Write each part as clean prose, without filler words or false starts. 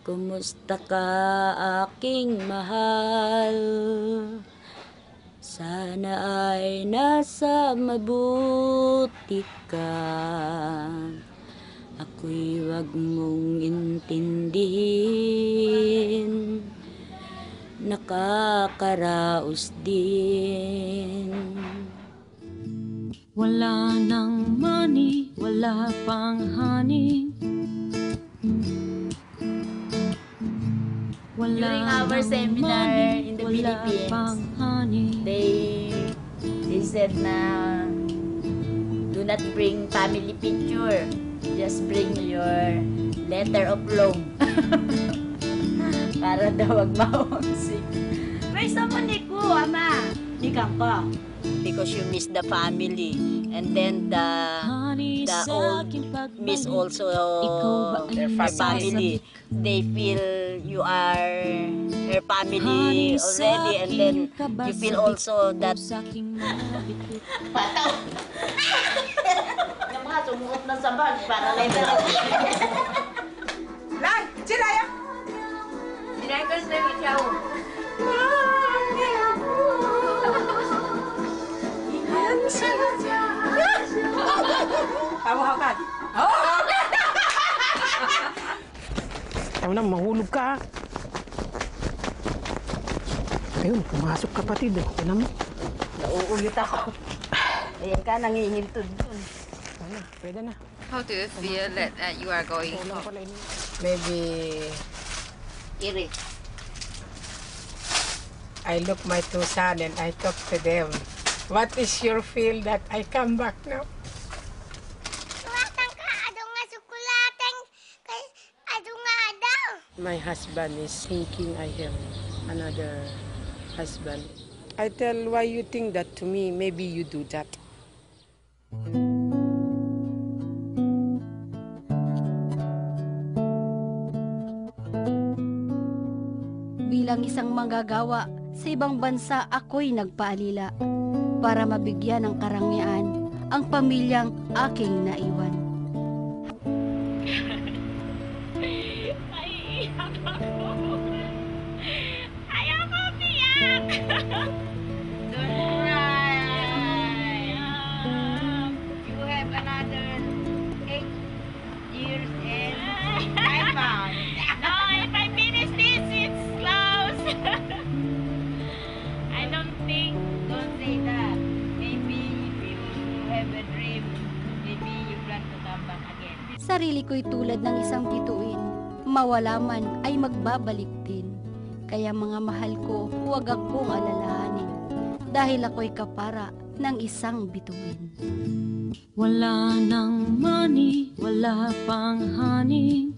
Kumusta ka aking mahal? Sana ay nasa mabuti ka. Ako'y wag mong intindihin, nakakaraos din. Wala nang money, wala pang honey. During our seminar in the Philippines, they said na do not bring family picture, just bring your letter of loan. Para daw wag ma-homesick. May someone ko, ama. Ikang ko. Because you miss the family. And then the old miss also their family. They feel you are her family already, and then you feel also that pataw. Yung mga sumuot ng sabag para level up. Lan, Chiraya! Chiraya ka sa ikaw. Tawa ka ka. Tayo na, mahulog ka. Ayun, pumasok kapatid. Ano mo? Nauulit ako. Ayan ka, nangihintod dun. Ano, pwede na. How do you feel that you are going home? Maybe Iri. I look my two sons and I talk to them. What is your feel that I come back now? My husband is thinking I have another husband. I tell, why you think that to me? Maybe you do that. Bilang isang manggagawa, sa ibang bansa ako'y nagpaalila para mabigyan ng karangyaan ang pamilyang aking naiwan. Ayoko piyak! Don't cry! You have another 8 years and 5 months. No, if I finish this, it's close. I don't say that. Maybe if you have a dream, maybe you plan to come back again. Sarili ko'y tulad ng isang bituin, mawala man ay magbabalik din. Kaya mga mahal ko, huwag akong alalahanin, dahil ako'y kapara ng isang bituin. Wala nang money, wala pang honey.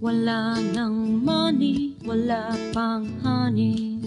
Wala nang money, wala pang honey.